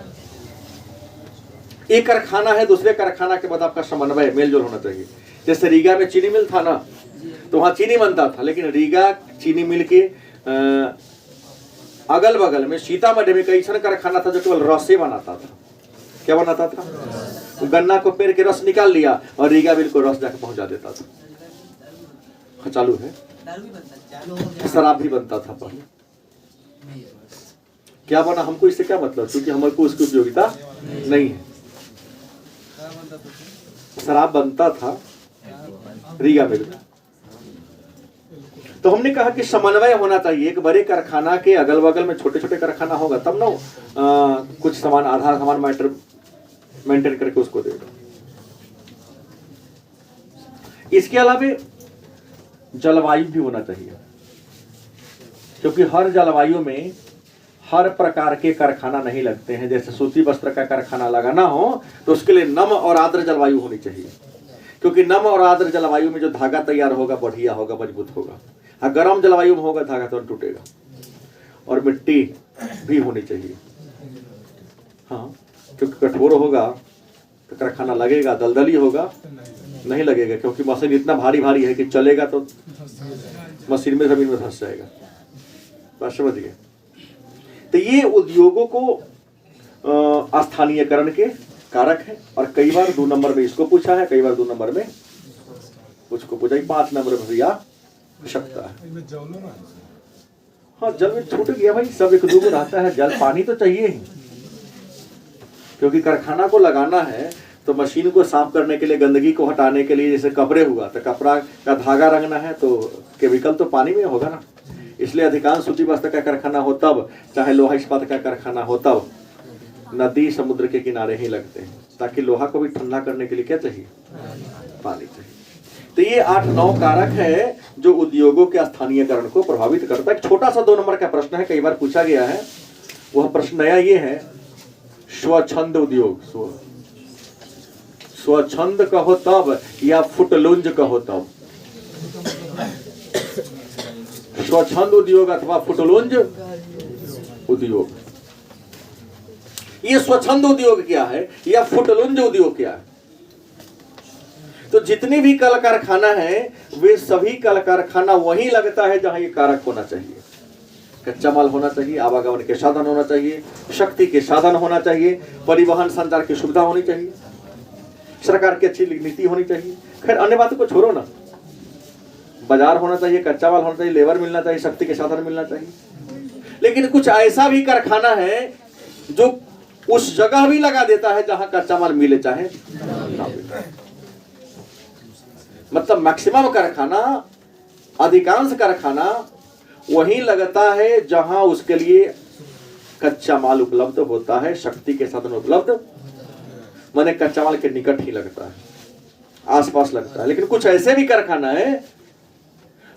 एक कारखाना है, दूसरे कारखाना के बाद आपका समन्वय मेल जोल होना चाहिए। जैसे रीगा में चीनी मिल था ना, तो वहां चीनी बनता था, लेकिन रीगा चीनी मिल के अगल बगल में सीतामढ़ी में कई सारे कारखाना था जो केवल रस से बनाता था। क्या बनाता था? गन्ना को पेड़ के रस निकाल लिया और रीगा मिल को रस जाकर पहुंचा देता था। हाँ, चालू है। शराब भी बनता था पहले। क्या बना, हमको इससे क्या मतलब, क्योंकि हमारे को उसकी उपयोगिता नहीं है। शराब बनता था रीगा मिल। तो हमने कहा कि समन्वय होना चाहिए। एक बड़े कारखाना के अगल बगल में छोटे छोटे कारखाना होगा, तब ना कुछ सामान, आधार सामान मैटर मेंटेन करके उसको देगा। इसके अलावा जलवायु भी होना चाहिए, क्योंकि हर जलवायु में हर प्रकार के कारखाना नहीं लगते हैं। जैसे सूती वस्त्र का कारखाना लगाना हो तो उसके लिए नम और आर्द्र जलवायु होनी चाहिए, क्योंकि नम और आर्द्र जलवायु में जो धागा तैयार होगा बढ़िया होगा, मजबूत होगा। हाँ, गर्म जलवायु में होगा धागा तो टूटेगा। और मिट्टी भी होनी चाहिए। हाँ, क्योंकि कठोर होगा तो कारखाना लगेगा, दलदली होगा नहीं लगेगा, क्योंकि मशीन इतना भारी भारी है कि चलेगा तो मशीन में जमीन में धंस जाएगा। बात समझ गए? तो ये उद्योगों को स्थानीयकरण के कारक है। और कई बार 2 नंबर में इसको पूछा है, कई बार 2 नंबर में उसको पूछा, 5 नंबर में भी आवश्यकता है। हाँ, जल में छूट गया भाई, सब एक दूगो रहता है, जल पानी तो चाहिए ही, क्योंकि कारखाना को लगाना है तो मशीन को साफ करने के लिए, गंदगी को हटाने के लिए, जैसे कपड़े हुआ तो कपड़ा का धागा रंगना है तो केमिकल तो पानी में होगा ना। इसलिए अधिकांश सूती वस्त्र का कारखाना हो तब, चाहे लोहा इस्पात का कारखाना हो तब, नदी समुद्र के किनारे ही लगते हैं, ताकि लोहा को भी ठंडा करने के लिए क्या चाहिए? पानी चाहिए। तो ये 8-9 कारक है जो उद्योगों के स्थानीयकरण को प्रभावित करता है। एक छोटा सा 2 नंबर का प्रश्न है, कई बार पूछा गया है। वह प्रश्न नया ये है, स्वच्छंद उद्योग, स्वच्छंद कहो तब या फुटलुंज कहो तब? स्वच्छंद उद्योग अथवा फुटलुंज उद्योग। ये स्वच्छंद उद्योग क्या है या फुटलुंज उद्योग क्या है? तो जितने भी कल कारखाना है वे सभी कल कारखाना वहीं लगता है जहां ये कारक होना चाहिए। कच्चा माल होना चाहिए, आवागमन के साधन होना चाहिए, शक्ति के साधन होना चाहिए, परिवहन संचार की सुविधा होनी चाहिए, सरकार की अच्छी नीति होनी चाहिए। खैर अन्य बातों को छोड़ो ना, बाजार होना चाहिए, कच्चा माल होना चाहिए, लेबर मिलना चाहिए, शक्ति के साधन मिलना चाहिए। लेकिन कुछ ऐसा भी कारखाना है जो उस जगह भी लगा देता है जहां कच्चा माल मिले चाहे ना मिले। मतलब मैक्सिमम कारखाना, अधिकांश कारखाना वहीं लगता है जहां उसके लिए कच्चा माल उपलब्ध होता है, शक्ति के साधन उपलब्ध, माने कच्चा माल के निकट ही लगता है, आसपास लगता है। लेकिन कुछ ऐसे भी कारखाना है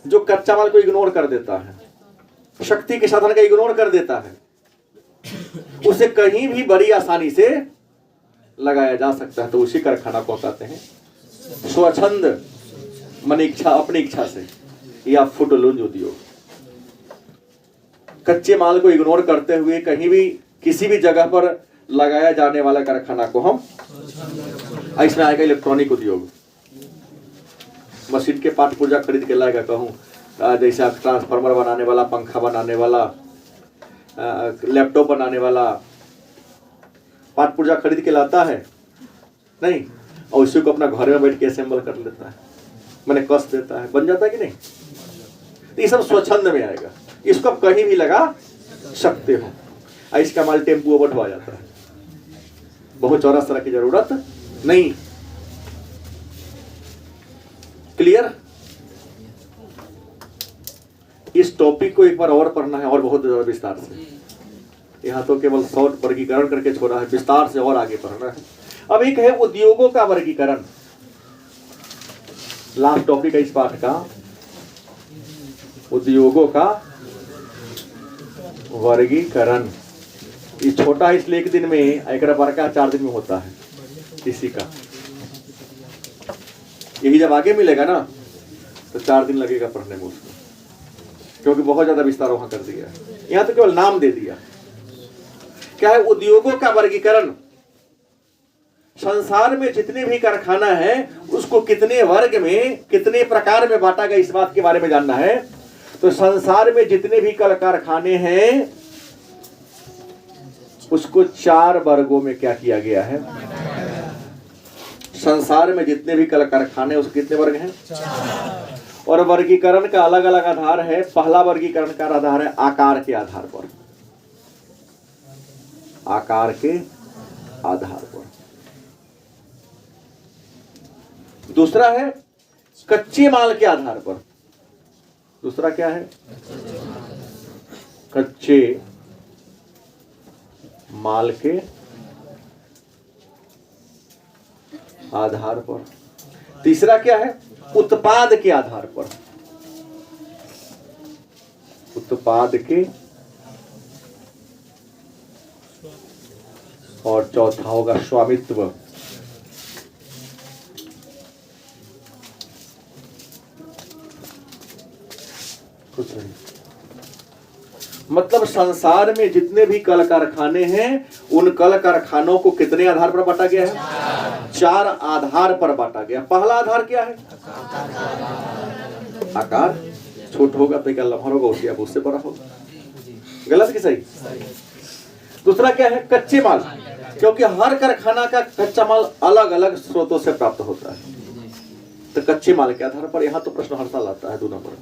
जो कच्चा माल को इग्नोर कर देता है, शक्ति के साधन का इग्नोर कर देता है, उसे कहीं भी बड़ी आसानी से लगाया जा सकता है। तो उसी कारखाना को कहते हैं स्वच्छंद, मन इच्छा, अपनी इच्छा से, या फुटलुंज उद्योग। कच्चे माल को इग्नोर करते हुए कहीं भी किसी भी जगह पर लगाया जाने वाला कारखाना को हम, इसमें आएगा इलेक्ट्रॉनिक उद्योग। मशीन के पार्ट पुर्जा खरीद के लाएगा, कहूँ जैसे ट्रांसफार्मर बनाने वाला, पंखा बनाने वाला, लैपटॉप बनाने वाला, पार्ट पुर्जा खरीद के लाता है नहीं, और उसी को अपना घर में बैठ के असेंबल कर लेता है, मैंने कस देता है, बन जाता है कि नहीं? तो ये सब स्वच्छंद में आएगा, इसको आप कहीं भी लगा सकते हो। इसका माल टेम्पू बढ़वा जाता है, बहुत चौड़ा सड़क की जरूरत नहीं। क्लियर? इस टॉपिक को एक बार और पढ़ना है, और बहुत ज्यादा विस्तार से। यहाँ तो केवल शॉर्ट वर्गीकरण करके छोड़ा है, विस्तार से और आगे पढ़ना है। अब एक है उद्योगों का वर्गीकरण, लास्ट टॉपिक है इस पाठ का, उद्योगों का वर्गीकरण। ये छोटा इसलिए 1 दिन में, एक बड़का 4 दिन में होता है इसी का। यही जब आगे मिलेगा ना तो 4 दिन लगेगा पढ़ने में उसको, क्योंकि बहुत ज्यादा विस्तार वहां कर दिया है। यहां तो केवल नाम दे दिया। क्या है? उद्योगों का वर्गीकरण। संसार में जितने भी कारखाना है उसको कितने वर्ग में, कितने प्रकार में बांटा गया, इस बात के बारे में जानना है। तो संसार में जितने भी कल कारखाने हैं उसको 4 वर्गों में क्या किया गया है? संसार में जितने भी कल कारखाने उसके कितने वर्ग हैं? 4। और वर्गीकरण का अलग अलग आधार है। पहला वर्गीकरण का आधार है आकार के आधार पर। आकार के आधार पर। दूसरा है कच्चे माल के आधार पर। दूसरा क्या है? कच्चे माल के आधार पर। तीसरा क्या है? उत्पाद के आधार पर। उत्पाद के। और चौथा होगा स्वामित्व। कुछ नहीं। मतलब संसार में जितने भी कल कारखाने हैं उन कल कारखानों को कितने आधार पर बांटा गया है? 4 आधार पर बांटा गया। पहला आधार क्या है? आकार। छोट होगा तो क्या लम्हा होगा, उससे उससे बड़ा होगा। गलत कि सही? दूसरा क्या है? कच्चे माल। क्योंकि हर कारखाना का कच्चा माल अलग अलग स्रोतों से प्राप्त होता है। तो कच्चे माल के आधार पर। यहां तो प्रश्न हर साल आता है 2 नंबर में,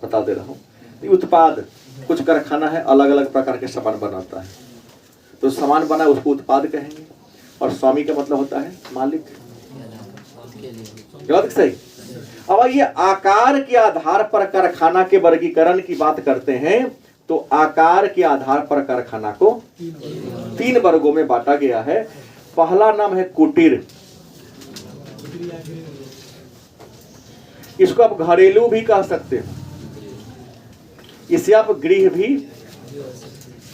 बता दे रहा हूं। उत्पाद। कुछ कारखाना है अलग अलग प्रकार के सामान बनाता है, तो सामान बना उसको उत्पाद कहेंगे। और स्वामी का मतलब होता है मालिक। गलत सही? अब ये आकार के आधार पर कारखाना के वर्गीकरण की बात करते हैं तो आकार के आधार पर कारखाना को 3 वर्गों में बांटा गया है। पहला नाम है कुटीर। इसको आप घरेलू भी कह सकते हो, इसे आप गृह भी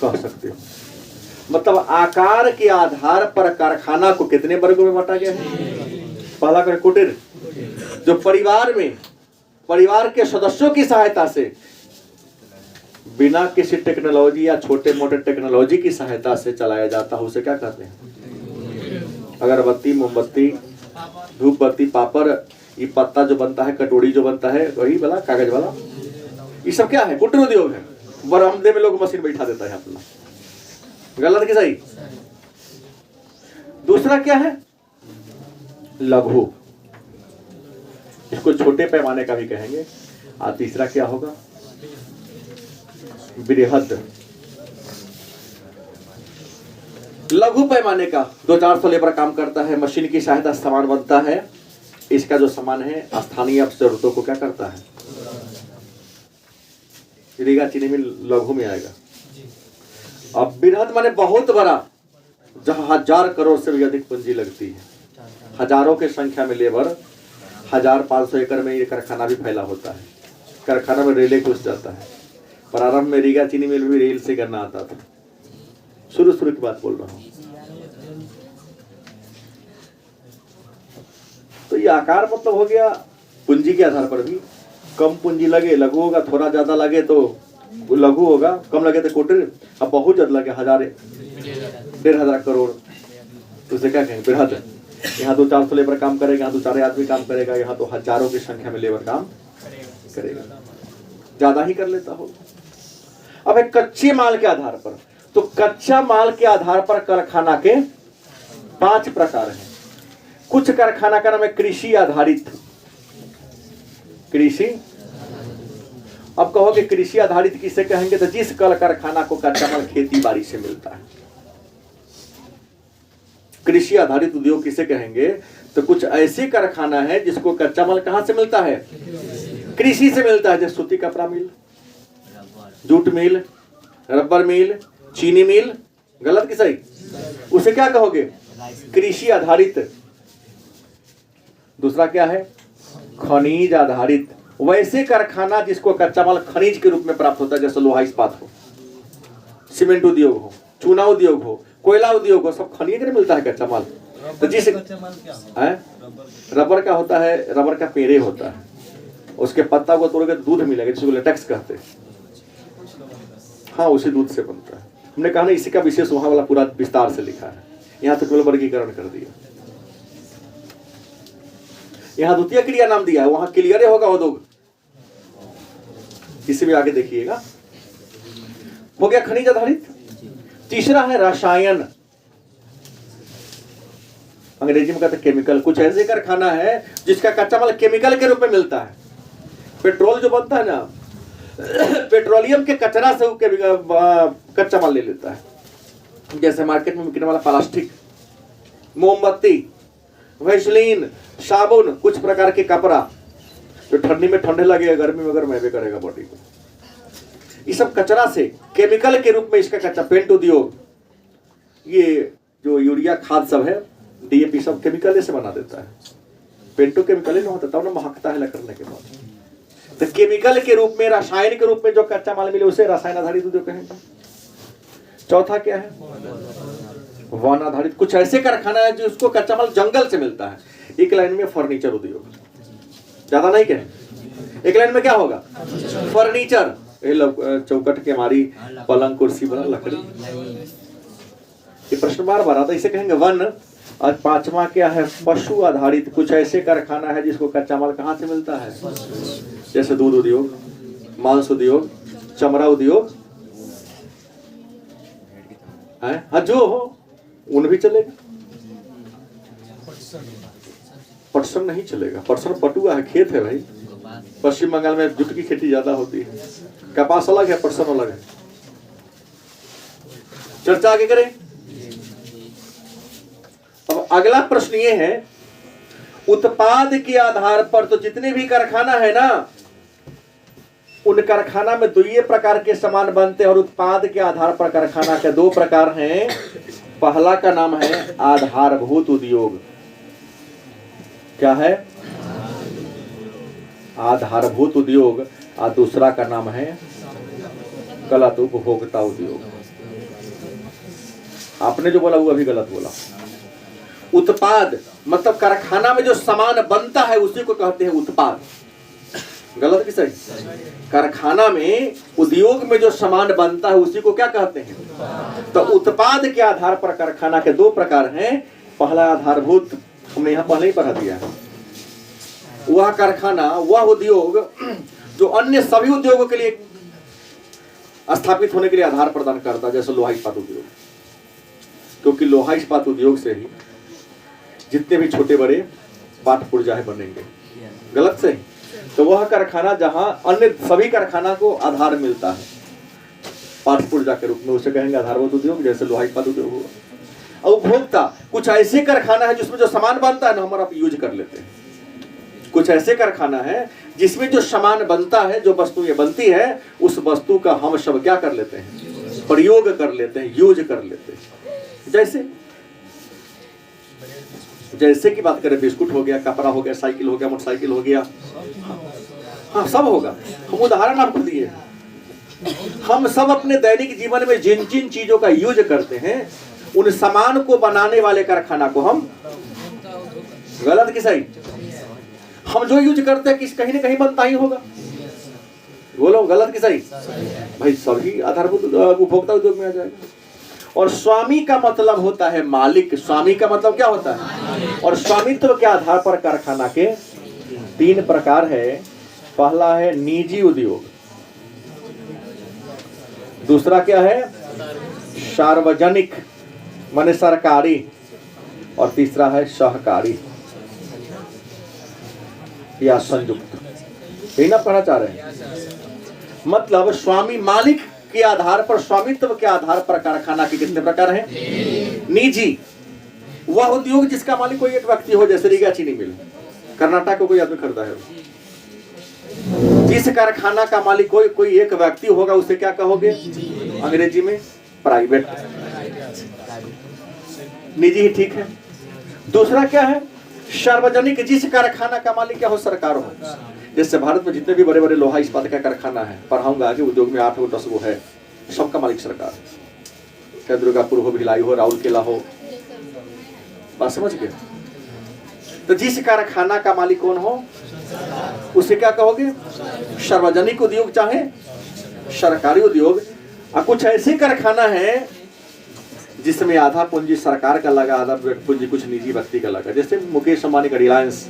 कह सकते हो। मतलब आकार के आधार पर कारखाना को कितने वर्गों में बांटा गया है? पहला कर कुटीर, जो परिवार में परिवार के सदस्यों की सहायता से बिना किसी टेक्नोलॉजी या छोटे मोटे टेक्नोलॉजी की सहायता से चलाया जाता है, उसे क्या कहते हैं? अगरबत्ती, मोमबत्ती, धूप बत्ती, पापड़, ये पत्ता जो बनता है, कटोरी जो बनता है, वही वाला कागज वाला, ये सब क्या है? कुटीर उद्योग है। बरामदे में लोग मशीन बैठा देता है अपना। गलत कि सही? दूसरा क्या है? लघु। इसको छोटे पैमाने का भी कहेंगे। और तीसरा क्या होगा? बृहद। लघु पैमाने का 200-400 लेबर काम करता है, मशीन की सहायता से सामान बनता है। इसका जो सामान है स्थानीय जरूरतों को क्या करता है? रीगा चीनी मिल लघु में आएगा। अब बृहद माने बहुत बड़ा, जहां 1000 करोड़ से भी अधिक पूंजी लगती है, हजारों के संख्या में लेबर, 1500 एकड़ में ये कारखाना भी फैला होता है। कारखाना में रेले घुस जाता है। प्रारंभ में रीगा चीनी मिल भी रेल से करना आता था। शुरू की बात बोल रहा हूं। तो ये आकार मतलब हो गया पूंजी के आधार पर भी। कम पूंजी लगे लघु होगा, थोड़ा ज्यादा लगे तो लघु होगा, कम लगे तो कुटीर, अब बहुत ज्यादा लगे 1000-1500 करोड़ तो उसे क्या कहेंगे? बृहद। यहाँ 200-400 लेबर काम करेगा, यहाँ 2-4 आदमी काम करेगा, यहाँ तो हजारों की संख्या में लेबर काम करेगा, ज्यादा ही कर लेता हो। अब एक कच्चे माल के आधार पर, तो कच्चा माल के आधार पर कारखाना के 5 प्रकार हैं। कुछ कारखाना का नाम है कृषि आधारित। कृषि। अब कहोगे कृषि आधारित किसे कहेंगे? तो जिस कल कारखाना को कच्चा माल खेती बाड़ी से मिलता है। कृषि आधारित उद्योग किसे कहेंगे? तो कुछ ऐसे कारखाना है जिसको कच्चा माल कहां से मिलता है? कृषि से मिलता है। जैसे सूती कपड़ा मिल, जूट मिल, रबर मिल, चीनी मिल। गलत कि सही? उसे क्या कहोगे? कृषि आधारित। दूसरा क्या है? खनिज आधारित। वैसे कारखाना जिसको कच्चा माल खनिज के रूप में प्राप्त होता है, जैसे लोहा इस्पात हो, सीमेंट उद्योग हो, चूना उद्योग हो, कोयला उद्योग हो, सब खनिज में मिलता है कच्चा माल। तो जिस रबर का होता है, रबर का पेड़े होता है, उसके पत्ता को तोड़ के दूध मिलेगा, जिसको लेटेक्स कहते हैं। हाँ, उसी दूध से बनता है। हमने कहा ना, इसी का विशेष वहां वाला पूरा विस्तार से लिखा है, यहाँ तो केवल वर्गीकरण कर दिया। यहाँ द्वितीय क्रिया नाम दिया है, वहां क्लियर होगा उद्योग। इसी में आगे देखिएगा, हो गया खनिज आधारित। तीसरा है रसायन, अंग्रेजी में कहते हैं केमिकल। कुछ ऐसे कारखाना है जिसका कच्चा माल केमिकल के रूप में मिलता है। पेट्रोल जो बनता है ना, पेट्रोलियम के कचरा से कच्चा माल ले लेता है। जैसे मार्केट में बिकने वाला प्लास्टिक, मोमबत्ती, वैसलीन, साबुन, कुछ प्रकार के कपड़ा जो ठंडी में ठंडे लगेगा, गर्मी में गर्म महवे करेगा बॉडी को, ये सब कचरा से केमिकल के रूप में इसका कच्चा। पेंट उद्योग, ये जो यूरिया खाद सब है, डीएपी सब केमिकल से बना देता है। पेंटो केमिकल ही ना होता, तब ना महकता है करने के बाद। तो केमिकल के रूप में, रसायन के रूप में जो कच्चा माल मिले उसे रसायन आधारित उद्योग कहेंगे। चौथा क्या है? वन आधारित। कुछ ऐसे कारखाना है जिसको कच्चा माल जंगल से मिलता है। एक लाइन में फर्नीचर उद्योग, ज्यादा नहीं कहें, एक लाइन में क्या होगा? फर्नीचर, चौकट के हमारी पलंग कुर्सी बना लकड़ी। ये प्रश्न बार बार आता है, इसे कहेंगे वन। और पांचवा क्या है? पशु आधारित। कुछ ऐसे कारखाना है जिसको कच्चा माल कहाँ से मिलता है? जैसे दूध उद्योग, मांस उद्योग, चमड़ा उद्योग है, हाँ जो हो उन भी चलेगा। पटसन नहीं चलेगा, पटसन पटुआ है, खेत है भाई। पश्चिम बंगाल में जुट की खेती ज्यादा होती है, कपास अलग है, पटसन अलग है। चर्चा आगे करें। अब अगला प्रश्न ये है, उत्पाद के आधार पर तो जितने भी कारखाना है ना, उन कारखाना में दो ये प्रकार के सामान बनते हैं। और उत्पाद के आधार पर कारखाना के दो प्रकार हैं। पहला का नाम है आधारभूत उद्योग। क्या है? आधारभूत उद्योग। और दूसरा का नाम है गलत, उपभोक्ता उद्योग। आपने जो बोला वो अभी गलत बोला। उत्पाद मतलब कारखाना में जो सामान बनता है उसी को कहते हैं उत्पाद। गलत कि सही? कारखाना में, उद्योग में जो सामान बनता है उसी को क्या कहते हैं? तो उत्पाद के आधार पर कारखाना के दो प्रकार हैं। पहला आधारभूत, हमने यहाँ पहले ही पढ़ा दिया है। वह कारखाना, वह उद्योग जो अन्य सभी उद्योगों के लिए स्थापित होने के लिए आधार प्रदान करता है, जैसे लोहा इस्पात उद्योग। क्योंकि लोहा इस्पात उद्योग से ही जितने भी छोटे बड़े पाट पुर्जा बनेंगे। गलत से? तो वह कारखाना जहां अन्य सभी कारखाना को आधार मिलता है पाट पुर्जा के रूप में, उसे कहेंगे आधारभूत उद्योग, जैसे लोहा इस्पात उद्योग हुआ। और उपभोक्ता, कुछ ऐसे कारखाना है जिसमें जो सामान बनता है ना, हम आप यूज कर लेते हैं। कुछ ऐसे कारखाना है जिसमें जो सामान बनता है, जो वस्तु ये बनती है, उस वस्तु का हम सब क्या कर लेते हैं? प्रयोग कर लेते हैं, यूज कर लेते हैं। जैसे की बात करें, बिस्कुट हो गया, कपड़ा हो गया, साइकिल हो गया, मोटरसाइकिल हो गया, हाँ सब होगा। हम उदाहरण आपको दिए। हम सब अपने दैनिक जीवन में जिन जिन चीजों का यूज करते हैं, उन सामान को बनाने वाले कारखाना को हम, गलत कि सही? हम जो यूज करते हैं किस कहीं ना कहीं बनता ही होगा। बोलो गलत कि सही? भाई सभी आधारभूत उपभोक्ता उद्योग में आ जाएगा। और स्वामी का मतलब होता है मालिक। स्वामी का मतलब क्या होता है? और स्वामित्व के आधार पर कारखाना के तीन प्रकार है। पहला है निजी उद्योग, दूसरा क्या है? सार्वजनिक माने सरकारी, और तीसरा है सहकारी या संयुक्त। यही ना पढ़ना चाह रहे हैं? मतलब स्वामी, मालिक के आधार पर, स्वामित्व के आधार पर कारखाना के कितने प्रकार हैं? निजी, वह उद्योग जिसका मालिक कोई एक व्यक्ति हो, जैसे रीगा चीनी मिल, कर्नाटक को कोई आदमी खरीदा है। जिस कारखाना का मालिक कोई एक व्यक्ति होगा, उसे क्या कहोगे अंग्रेजी में? प्राइवेट। निजी ही ठीक है। दूसरा क्या है? सार्वजनिक, जिस कारखाना का मालिक क्या हो? सरकार हो। जैसे भारत में जितने भी बड़े बड़े लोहा इस्पात का कारखाना है, पढ़ाऊंगा आगे, उद्योग में 8 हो 10 वो है, सबका मालिक सरकार। चाहे दुर्गापुर हो, भिलाई हो, राउरकेला हो, बात समझ गए? तो जिस कारखाना का मालिक कौन हो, उसे क्या कहोगे? सार्वजनिक उद्योग चाहे सरकारी उद्योग। और कुछ ऐसे कारखाना है जिसमें आधा पूंजी सरकार का लगा, आधा पूंजी कुछ निजी व्यक्ति का लगा। जैसे मुकेश अंबानी का रिलायंस,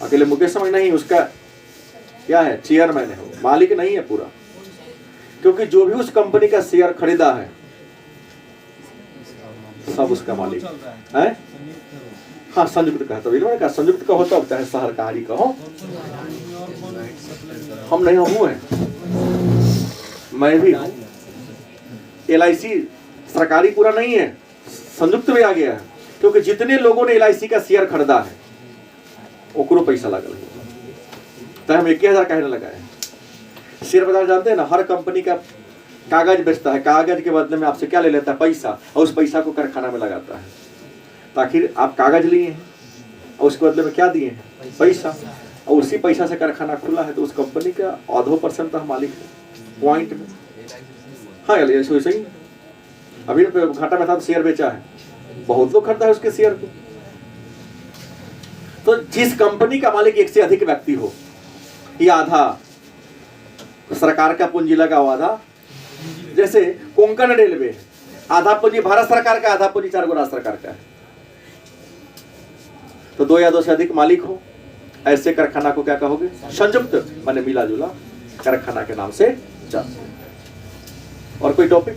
अकेले मुकेश अंबानी नहीं, उसका क्या है, चेयरमैन है, मालिक नहीं है पूरा, क्योंकि जो भी उस कंपनी का शेयर खरीदा है सब उसका मालिक है। हाँ, संयुक्त का, तो इन्होंने कहा संयुक्त का होता चाहे सहकारी का हो, हम नहीं हुए हैं, मैं भी हूं। LIC सरकारी पूरा नहीं है, संयुक्त में आ गया है, क्योंकि जितने लोगों ने LIC का शेयर खरीदा है ओकरो पैसा लगल है, तो हम 21,000 कहने लगा है। शेयर बाजार जानते हैं ना, हर कंपनी का कागज बेचता है, कागज के बदले में आपसे क्या ले लेता है, पैसा, और उस पैसा को कारखाना में लगाता है। ताकि आप कागज लिए हैं और उसके बदले में क्या दिए हैं, पैसा, और उसी पैसा से कारखाना खुला है, तो उस कंपनी का आधो % तो मालिक है पॉइंट में। हाँ, वैसे ही अभी घाटा में था तो शेयर बेचा है, बहुत लोग खरीदा है उसके शेयर को। तो जिस कंपनी का मालिक एक से अधिक व्यक्ति हो, ये आधा सरकार का पूंजी लगा हुआ, आधा जैसे कोंकण रेलवे, आधा पूंजी भारत सरकार का, आधा पूंजी 4 गो राज्य सरकार का है। तो 2 या 2 से अधिक मालिक हो, ऐसे कारखाना को क्या कहोगे, संयुक्त, माने मिला जुला कारखाना के नाम से चलते। और कोई टॉपिक?